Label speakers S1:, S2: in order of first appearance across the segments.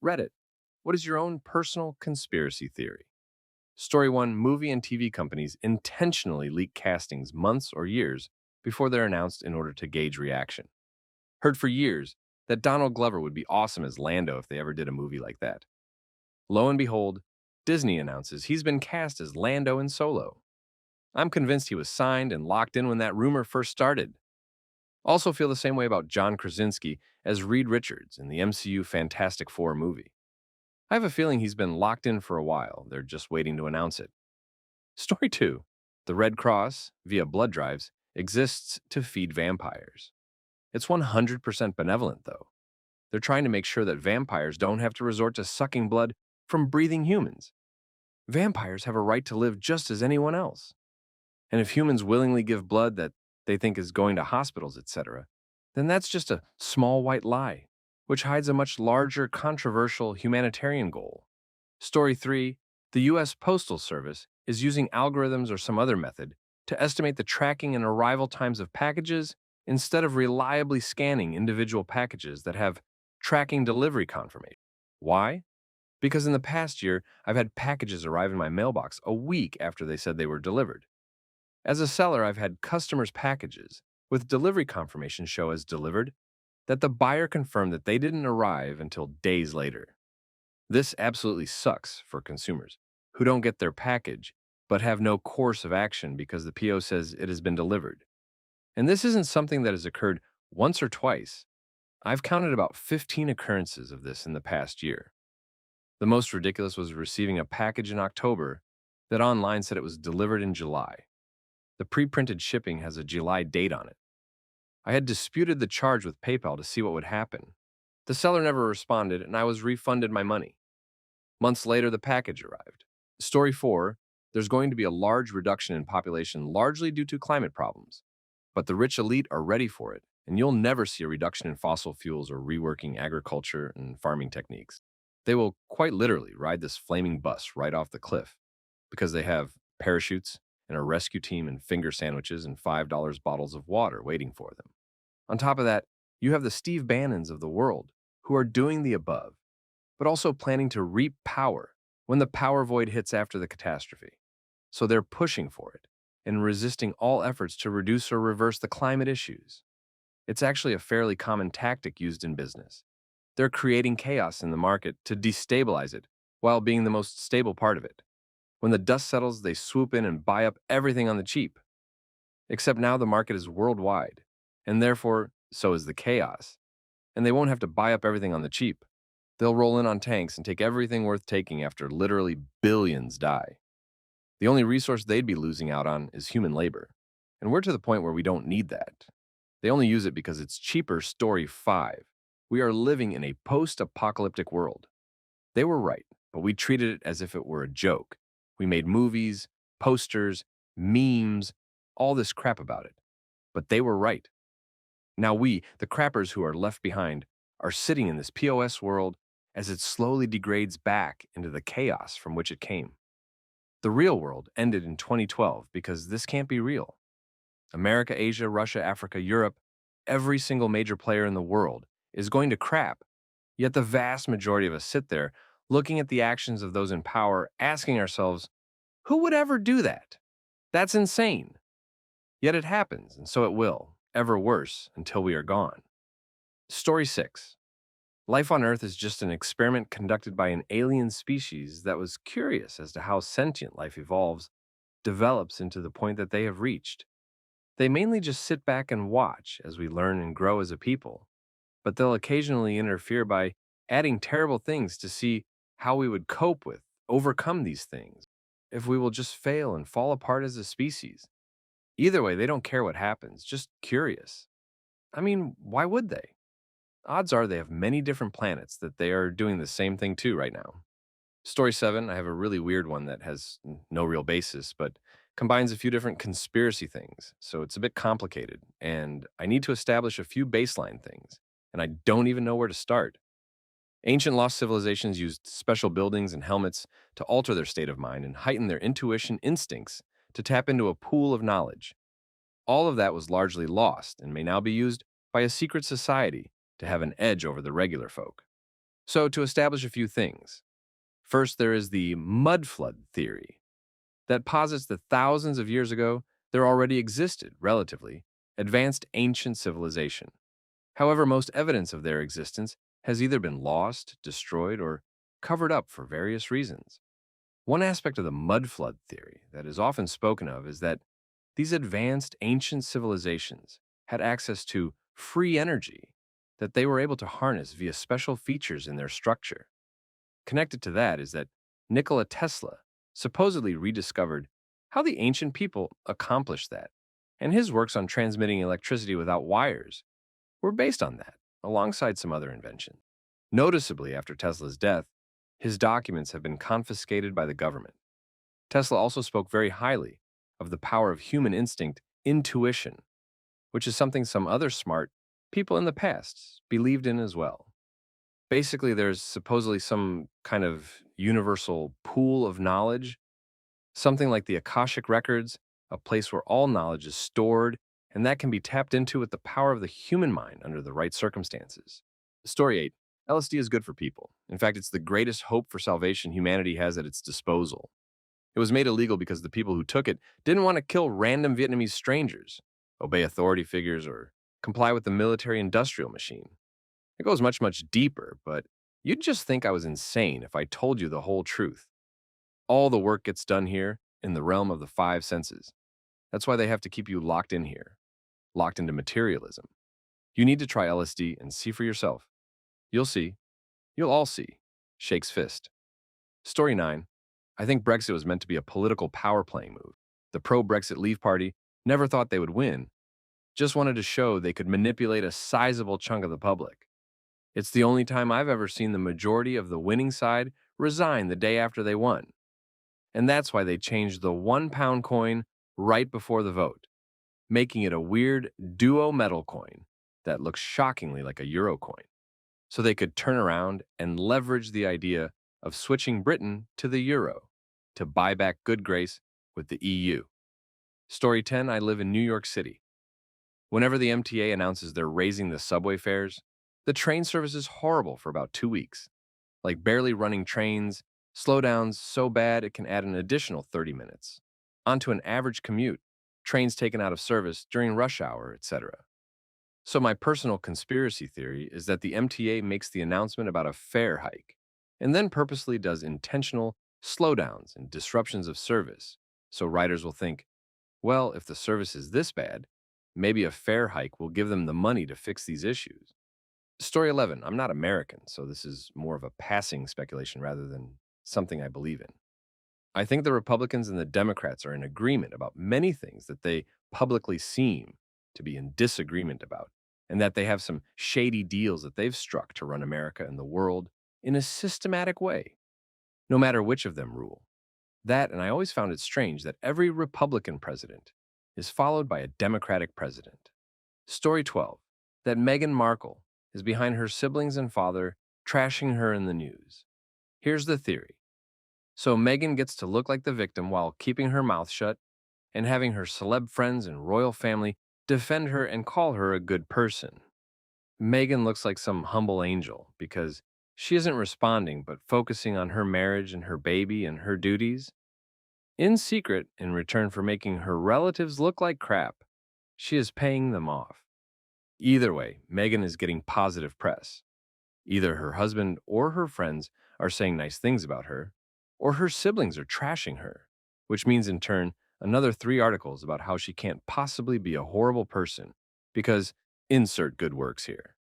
S1: Reddit. What is your own personal conspiracy theory? Story 1. Movie and TV companies intentionally leak castings months or years before they're announced in order to gauge reaction. Heard for years that Donald Glover would be awesome as Lando if they ever did a movie like that. Lo and behold, Disney announces he's been cast as Lando in Solo. I'm convinced he was signed and locked in when that rumor first started. Also feel the same way about John Krasinski as Reed Richards in the MCU Fantastic Four movie. I have a feeling he's been locked in for a while. They're just waiting to announce it. Story 2. The Red Cross, via blood drives, exists to feed vampires. It's 100% benevolent, though. They're trying to make sure that vampires don't have to resort to sucking blood from breathing humans. Vampires have a right to live just as anyone else. And if humans willingly give blood that they think is going to hospitals, etc., then that's just a small white lie, which hides a much larger controversial humanitarian goal. Story 3. The U.S. Postal Service is using algorithms or some other method to estimate the tracking and arrival times of packages instead of reliably scanning individual packages that have tracking delivery confirmation. Why? Because in the past year, I've had packages arrive in my mailbox a week after they said they were delivered. As a seller, I've had customers' packages with delivery confirmation show as delivered that the buyer confirmed that they didn't arrive until days later. This absolutely sucks for consumers who don't get their package but have no course of action because the PO says it has been delivered. And this isn't something that has occurred once or twice. I've counted about 15 occurrences of this in the past year. The most ridiculous was receiving a package in October that online said it was delivered in July. The pre-printed shipping has a July date on it. I had disputed the charge with PayPal to see what would happen. The seller never responded, and I was refunded my money. Months later, the package arrived. Story 4. There's going to be a large reduction in population largely due to climate problems. But the rich elite are ready for it, and you'll never see a reduction in fossil fuels or reworking agriculture and farming techniques. They will quite literally ride this flaming bus right off the cliff because they have parachutes and a rescue team and finger sandwiches and $5 bottles of water waiting for them. On top of that, you have the Steve Bannons of the world who are doing the above, but also planning to reap power when the power void hits after the catastrophe. So they're pushing for it and resisting all efforts to reduce or reverse the climate issues. It's actually a fairly common tactic used in business. They're creating chaos in the market to destabilize it while being the most stable part of it. When the dust settles, they swoop in and buy up everything on the cheap. Except now the market is worldwide, and therefore, so is the chaos. And they won't have to buy up everything on the cheap. They'll roll in on tanks and take everything worth taking after literally billions die. The only resource they'd be losing out on is human labor. And we're to the point where we don't need that. They only use it because it's cheaper. Story 5. We are living in a post-apocalyptic world. They were right, but we treated it as if it were a joke. We made movies, posters, memes, all this crap about it. But they were right. Now we, the crappers who are left behind, are sitting in this POS world as it slowly degrades back into the chaos from which it came. The real world ended in 2012 because this can't be real. America, Asia, Russia, Africa, Europe, every single major player in the world is going to crap. Yet the vast majority of us sit there looking at the actions of those in power, asking ourselves, who would ever do that? That's insane. Yet it happens, and so it will, ever worse, until we are gone. Story 6. Life on Earth is just an experiment conducted by an alien species that was curious as to how sentient life evolves, develops into the point that they have reached. They mainly just sit back and watch as we learn and grow as a people, but they'll occasionally interfere by adding terrible things to see how we would cope with, overcome these things, if we will just fail and fall apart as a species. Either way, they don't care what happens, just curious. I mean, why would they? Odds are they have many different planets that they are doing the same thing to right now. Story 7, I have a really weird one that has no real basis, but combines a few different conspiracy things, so it's a bit complicated, and I need to establish a few baseline things, and I don't even know where to start. Ancient lost civilizations used special buildings and helmets to alter their state of mind and heighten their intuition instincts to tap into a pool of knowledge. All of that was largely lost and may now be used by a secret society to have an edge over the regular folk. So, to establish a few things, first there is the mud flood theory that posits that thousands of years ago there already existed, relatively, advanced ancient civilization. However, most evidence of their existence has either been lost, destroyed, or covered up for various reasons. One aspect of the mud flood theory that is often spoken of is that these advanced ancient civilizations had access to free energy that they were able to harness via special features in their structure. Connected to that is that Nikola Tesla supposedly rediscovered how the ancient people accomplished that, and his works on transmitting electricity without wires were based on that, alongside some other inventions. Noticeably, after Tesla's death, his documents have been confiscated by the government. Tesla also spoke very highly of the power of human instinct, intuition, which is something some other smart people in the past believed in as well. Basically, there's supposedly some kind of universal pool of knowledge, something like the Akashic Records, a place where all knowledge is stored, and that can be tapped into with the power of the human mind under the right circumstances. Story 8. LSD is good for people. In fact, it's the greatest hope for salvation humanity has at its disposal. It was made illegal because the people who took it didn't want to kill random Vietnamese strangers, obey authority figures, or comply with the military industrial machine. It goes much, much deeper, but you'd just think I was insane if I told you the whole truth. All the work gets done here in the realm of the five senses. That's why they have to keep you locked in here, locked into materialism. You need to try LSD and see for yourself. You'll see. You'll all see. Shakes fist. Story 9. I think Brexit was meant to be a political power playing move. The pro-Brexit Leave Party never thought they would win, just wanted to show they could manipulate a sizable chunk of the public. It's the only time I've ever seen the majority of the winning side resign the day after they won. And that's why they changed the £1 coin right before the vote, making it a weird duo metal coin that looks shockingly like a euro coin. So they could turn around and leverage the idea of switching Britain to the euro to buy back good grace with the EU. Story 10. I live in New York City. Whenever the MTA announces they're raising the subway fares, the train service is horrible for about 2 weeks. Like barely running trains, slowdowns so bad it can add an additional 30 minutes onto an average commute, trains taken out of service during rush hour, etc. So my personal conspiracy theory is that the MTA makes the announcement about a fare hike and then purposely does intentional slowdowns and disruptions of service so riders will think, well, if the service is this bad, maybe a fare hike will give them the money to fix these issues. Story 11. I'm not American, so this is more of a passing speculation rather than something I believe in. I think the Republicans and the Democrats are in agreement about many things that they publicly seem to be in disagreement about, and that they have some shady deals that they've struck to run America and the world in a systematic way, no matter which of them rule. That, and I always found it strange that every Republican president is followed by a Democratic president. Story 12. That Meghan Markle is behind her siblings and father trashing her in the news. Here's the theory. So Meghan gets to look like the victim while keeping her mouth shut and having her celeb friends and royal family defend her and call her a good person. Meghan looks like some humble angel because she isn't responding but focusing on her marriage and her baby and her duties. In secret, in return for making her relatives look like crap, she is paying them off. Either way, Meghan is getting positive press. Either her husband or her friends are saying nice things about her, or her siblings are trashing her, which means in turn another 3 articles about how she can't possibly be a horrible person because insert good works here.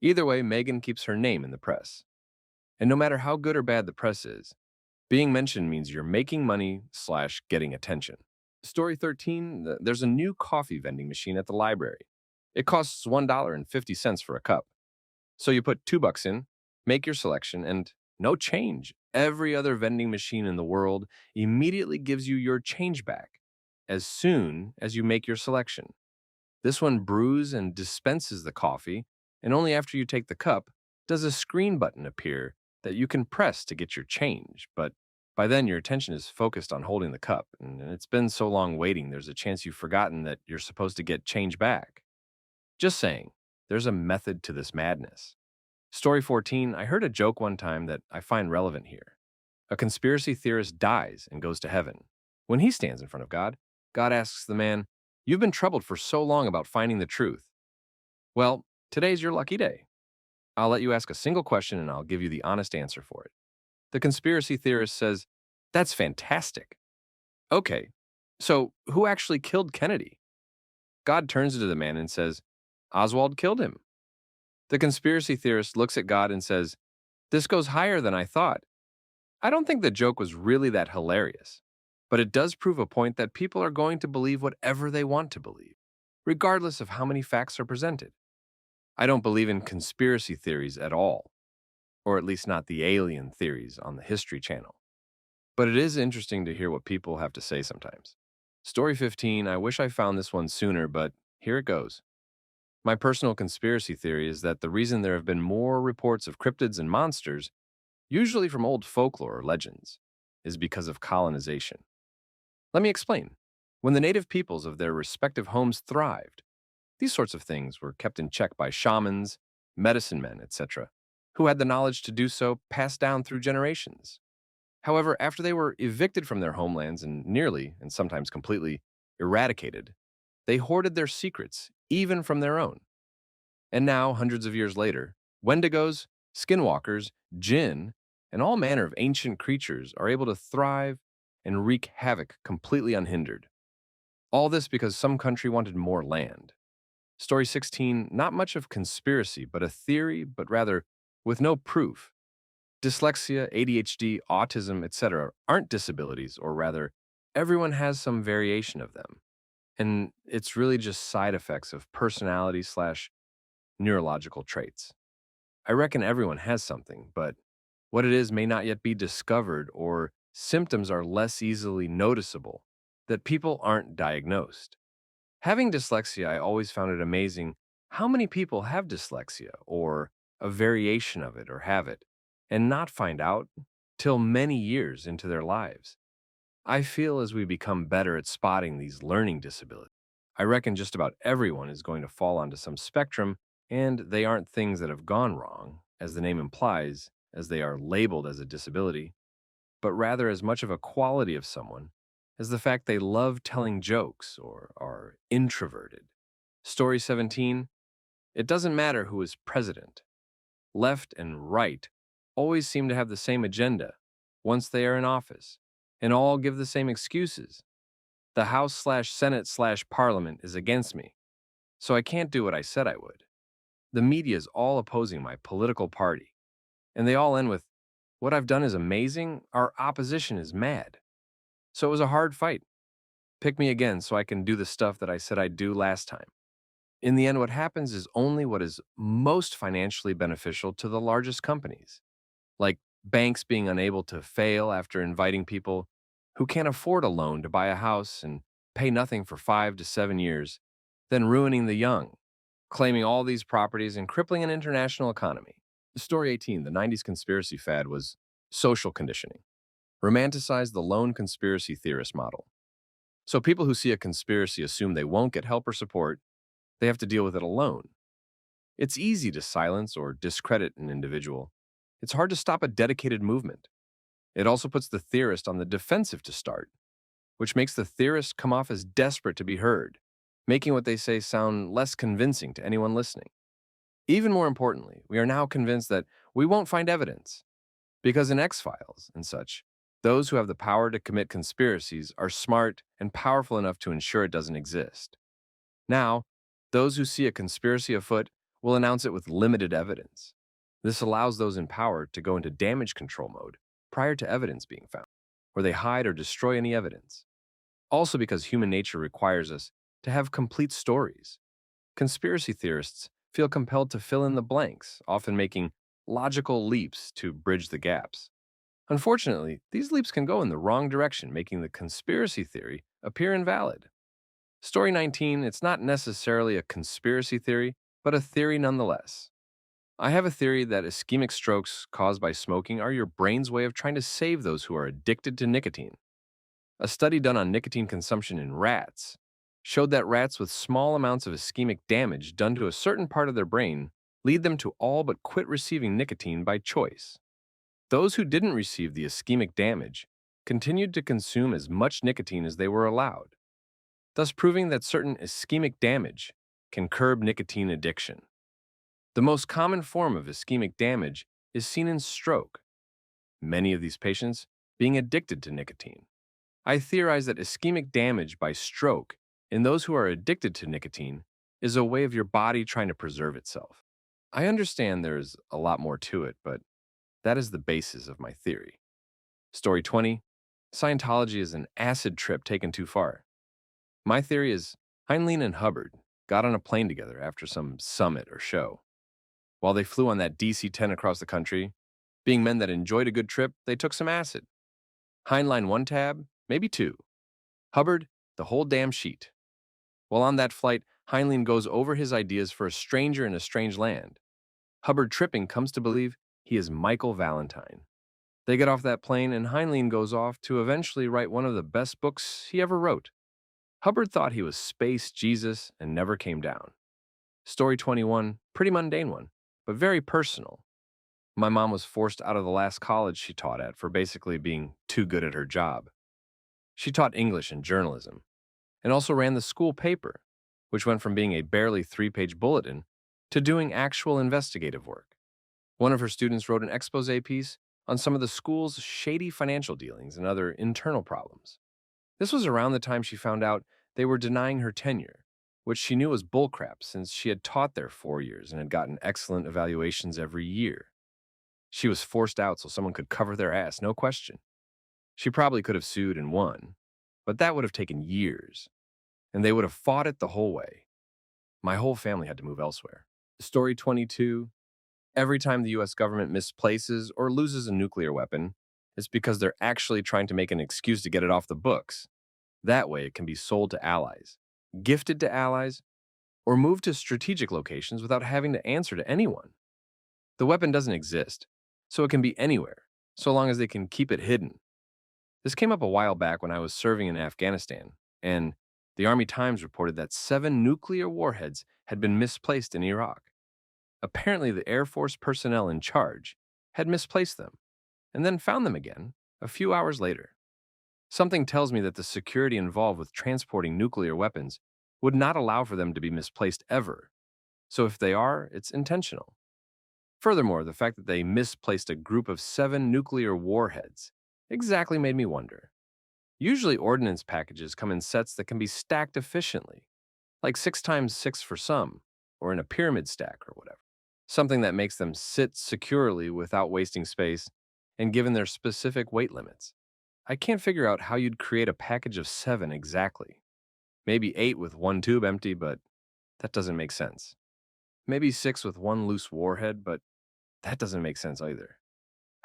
S1: Either way, Meghan keeps her name in the press. And no matter how good or bad the press is, being mentioned means you're making money/getting attention. Story 13, there's a new coffee vending machine at the library. It costs $1.50 for a cup. So you put $2 in, make your selection, and no change. Every other vending machine in the world immediately gives you your change back as soon as you make your selection. This one brews and dispenses the coffee, and only after you take the cup does a screen button appear that you can press to get your change. But by then, your attention is focused on holding the cup, and it's been so long waiting, there's a chance you've forgotten that you're supposed to get change back. Just saying, there's a method to this madness. Story 14, I heard a joke one time that I find relevant here. A conspiracy theorist dies and goes to heaven. When he stands in front of God, God asks the man, "You've been troubled for so long about finding the truth. Well, today's your lucky day. I'll let you ask a single question and I'll give you the honest answer for it." The conspiracy theorist says, "That's fantastic. Okay, so who actually killed Kennedy?" God turns to the man and says, "Oswald killed him." The conspiracy theorist looks at God and says, "This goes higher than I thought." I don't think the joke was really that hilarious, but it does prove a point that people are going to believe whatever they want to believe, regardless of how many facts are presented. I don't believe in conspiracy theories at all, or at least not the alien theories on the History Channel. But it is interesting to hear what people have to say sometimes. Story 15, I wish I found this one sooner, but here it goes. My personal conspiracy theory is that the reason there have been more reports of cryptids and monsters, usually from old folklore or legends, is because of colonization. Let me explain. When the native peoples of their respective homes thrived, these sorts of things were kept in check by shamans, medicine men, etc., who had the knowledge to do so passed down through generations. However, after they were evicted from their homelands and nearly, and sometimes completely, eradicated, they hoarded their secrets, even from their own. And now, hundreds of years later, wendigos, skinwalkers, jinn, and all manner of ancient creatures are able to thrive and wreak havoc completely unhindered. All this because some country wanted more land. Story 16, not much of conspiracy, but a theory, but rather with no proof. Dyslexia, ADHD, autism, etc. aren't disabilities, or rather, everyone has some variation of them. And it's really just side effects of personality slash neurological traits. I reckon everyone has something, but what it is may not yet be discovered, or symptoms are less easily noticeable, that people aren't diagnosed. Having dyslexia, I always found it amazing how many people have dyslexia, or a variation of it, or have it, and not find out till many years into their lives. I feel as we become better at spotting these learning disabilities, I reckon just about everyone is going to fall onto some spectrum, and they aren't things that have gone wrong, as the name implies, as they are labeled as a disability, but rather as much of a quality of someone as the fact they love telling jokes or are introverted. Story 17, it doesn't matter who is president. Left and right always seem to have the same agenda once they are in office, and all give the same excuses. The House slash Senate slash Parliament is against me, so I can't do what I said I would. The media is all opposing my political party, and they all end with, "What I've done is amazing, our opposition is mad." So it was a hard fight. Pick me again so I can do the stuff that I said I'd do last time. In the end, what happens is only what is most financially beneficial to the largest companies, like banks being unable to fail after inviting people who can't afford a loan to buy a house and pay nothing for 5 to 7 years, then ruining the young, claiming all these properties and crippling an international economy. Story 18, the 90s conspiracy fad was social conditioning. Romanticize the lone conspiracy theorist model. So people who see a conspiracy assume they won't get help or support, they have to deal with it alone. It's easy to silence or discredit an individual. It's hard to stop a dedicated movement. It also puts the theorist on the defensive to start, which makes the theorist come off as desperate to be heard, making what they say sound less convincing to anyone listening. Even more importantly, we are now convinced that we won't find evidence, because in X-Files and such, those who have the power to commit conspiracies are smart and powerful enough to ensure it doesn't exist. Now, those who see a conspiracy afoot will announce it with limited evidence. This allows those in power to go into damage control mode prior to evidence being found, where they hide or destroy any evidence. Also, because human nature requires us to have complete stories, conspiracy theorists feel compelled to fill in the blanks, often making logical leaps to bridge the gaps. Unfortunately, these leaps can go in the wrong direction, making the conspiracy theory appear invalid. Story 19, it's not necessarily a conspiracy theory, but a theory nonetheless. I have a theory that ischemic strokes caused by smoking are your brain's way of trying to save those who are addicted to nicotine. A study done on nicotine consumption in rats showed that rats with small amounts of ischemic damage done to a certain part of their brain lead them to all but quit receiving nicotine by choice. Those who didn't receive the ischemic damage continued to consume as much nicotine as they were allowed, thus proving that certain ischemic damage can curb nicotine addiction. The most common form of ischemic damage is seen in stroke, many of these patients being addicted to nicotine. I theorize that ischemic damage by stroke in those who are addicted to nicotine is a way of your body trying to preserve itself. I understand there's a lot more to it, but that is the basis of my theory. Story 20. Scientology is an acid trip taken too far. My theory is Heinlein and Hubbard got on a plane together after some summit or show. While they flew on that DC-10 across the country, being men that enjoyed a good trip, they took some acid. Heinlein one tab, maybe two. Hubbard, the whole damn sheet. While on that flight, Heinlein goes over his ideas for a stranger in a strange land. Hubbard, tripping, comes to believe he is Michael Valentine. They get off that plane, and Heinlein goes off to eventually write one of the best books he ever wrote. Hubbard thought he was Space Jesus and never came down. Story 21, pretty mundane one, but very personal. My mom was forced out of the last college she taught at for basically being too good at her job. She taught English and journalism, and also ran the school paper, which went from being a barely 3-page bulletin to doing actual investigative work. One of her students wrote an expose piece on some of the school's shady financial dealings and other internal problems. This was around the time she found out they were denying her tenure, which she knew was bullcrap since she had taught there 4 years and had gotten excellent evaluations every year. She was forced out so someone could cover their ass, no question. She probably could have sued and won, but that would have taken years, and they would have fought it the whole way. My whole family had to move elsewhere. Story 22. Every time the US government misplaces or loses a nuclear weapon, it's because they're actually trying to make an excuse to get it off the books. That way it can be sold to allies, gifted to allies, or moved to strategic locations without having to answer to anyone. The weapon doesn't exist, so it can be anywhere, so long as they can keep it hidden. This came up a while back when I was serving in Afghanistan, and the Army Times reported that 7 nuclear warheads had been misplaced in Iraq. Apparently, the Air Force personnel in charge had misplaced them, and then found them again a few hours later. Something tells me that the security involved with transporting nuclear weapons would not allow for them to be misplaced ever. So if they are, it's intentional. Furthermore, the fact that they misplaced a group of 7 nuclear warheads exactly made me wonder. Usually ordnance packages come in sets that can be stacked efficiently, like 6 times 6 for some, or in a pyramid stack or whatever. Something that makes them sit securely without wasting space and given their specific weight limits. I can't figure out how you'd create a package of 7 exactly. Maybe 8 with 1 tube empty, but that doesn't make sense. Maybe 6 with 1 loose warhead, but that doesn't make sense either.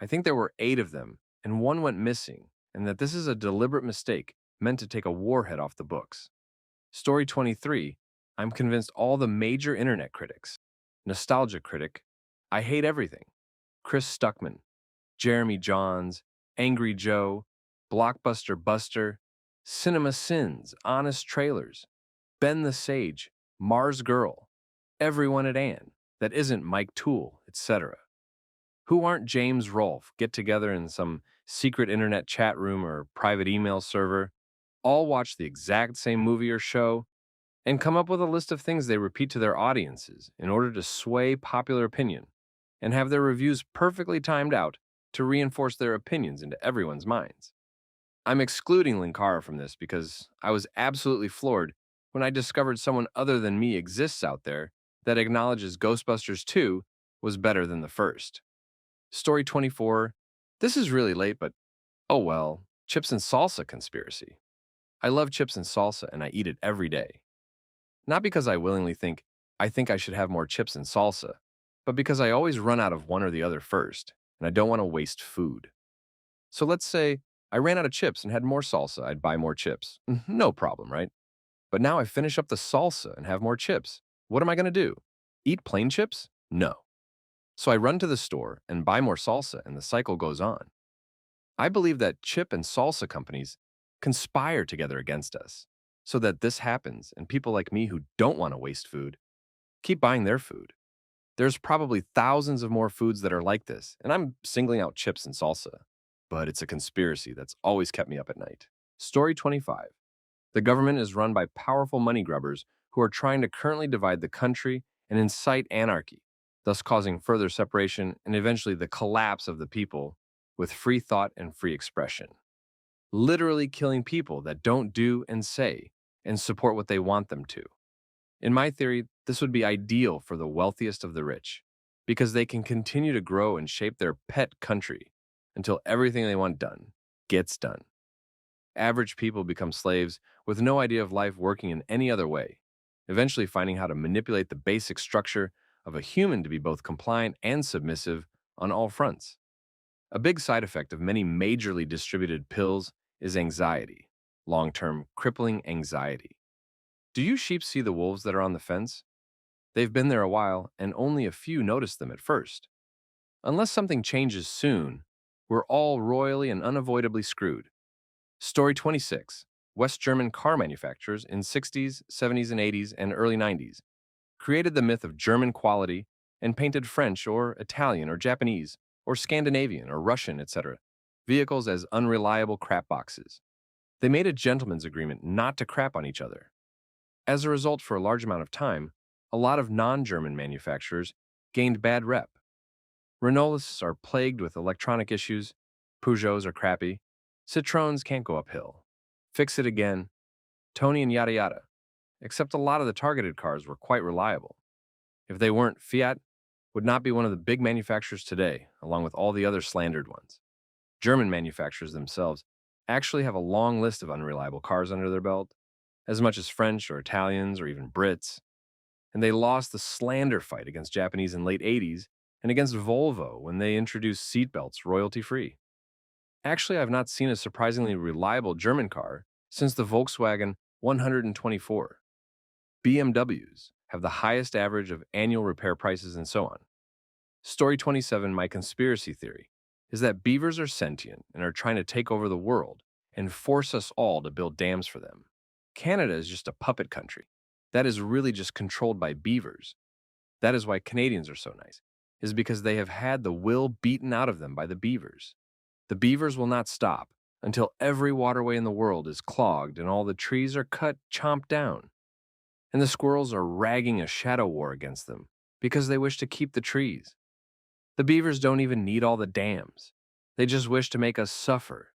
S1: I think there were 8 of them, and 1 went missing, and that this is a deliberate mistake meant to take a warhead off the books. Story 23, I'm convinced all the major internet critics, Nostalgia Critic, I Hate Everything, Chris Stuckman, Jeremy Johns, Angry Joe, Blockbuster Buster, Cinema Sins, Honest Trailers, Ben the Sage, Mars Girl, everyone at Ann that isn't Mike Toole, etc. Who aren't James Rolfe get together in some secret internet chat room or private email server, all watch the exact same movie or show, and come up with a list of things they repeat to their audiences in order to sway popular opinion, and have their reviews perfectly timed out to reinforce their opinions into everyone's minds. I'm excluding Linkara from this because I was absolutely floored when I discovered someone other than me exists out there that acknowledges Ghostbusters 2 was better than the first. Story 24. This is really late, but oh well, chips and salsa conspiracy. I love chips and salsa and I eat it every day. Not because I willingly think I should have more chips and salsa, but because I always run out of one or the other first, and I don't want to waste food. So let's say I ran out of chips and had more salsa, I'd buy more chips. No problem, right? But now I finish up the salsa and have more chips. What am I going to do? Eat plain chips? No. So I run to the store and buy more salsa, and the cycle goes on. I believe that chip and salsa companies conspire together against us so that this happens and people like me who don't want to waste food keep buying their food. There's probably thousands of more foods that are like this, and I'm singling out chips and salsa. But it's a conspiracy that's always kept me up at night. Story 25. The government is run by powerful money grubbers who are trying to currently divide the country and incite anarchy, thus causing further separation and eventually the collapse of the people with free thought and free expression. Literally killing people that don't do and say and support what they want them to. In my theory, this would be ideal for the wealthiest of the rich because they can continue to grow and shape their pet country until everything they want done gets done. Average people become slaves with no idea of life working in any other way, eventually finding how to manipulate the basic structure of a human to be both compliant and submissive on all fronts. A big side effect of many majorly distributed pills is anxiety, long-term crippling anxiety. Do you sheep see the wolves that are on the fence? They've been there a while, and only a few notice them at first. Unless something changes soon, we're all royally and unavoidably screwed. Story 26. West German car manufacturers in 60s, 70s, and 80s, and early 90s created the myth of German quality and painted French or Italian or Japanese or Scandinavian or Russian, etc. vehicles as unreliable crap boxes. They made a gentleman's agreement not to crap on each other. As a result, for a large amount of time, a lot of non-German manufacturers gained bad rep. Renaultists are plagued with electronic issues, Peugeots are crappy, Citroens can't go uphill. Fix it again, Tony and yada yada. Except a lot of the targeted cars were quite reliable. If they weren't, Fiat would not be one of the big manufacturers today, along with all the other slandered ones. German manufacturers themselves actually have a long list of unreliable cars under their belt, as much as French or Italians or even Brits. And they lost the slander fight against Japanese in late 80s and against Volvo when they introduced seatbelts royalty-free. Actually, I've not seen a surprisingly reliable German car since the Volkswagen 124. BMWs have the highest average of annual repair prices and so on. Story 27, my conspiracy theory, is that beavers are sentient and are trying to take over the world and force us all to build dams for them. Canada is just a puppet country that is really just controlled by beavers. That is why Canadians are so nice, is because they have had the will beaten out of them by the beavers. The beavers will not stop until every waterway in the world is clogged and all the trees are cut, chomped down. And the squirrels are ragging a shadow war against them because they wish to keep the trees. The beavers don't even need all the dams. They just wish to make us suffer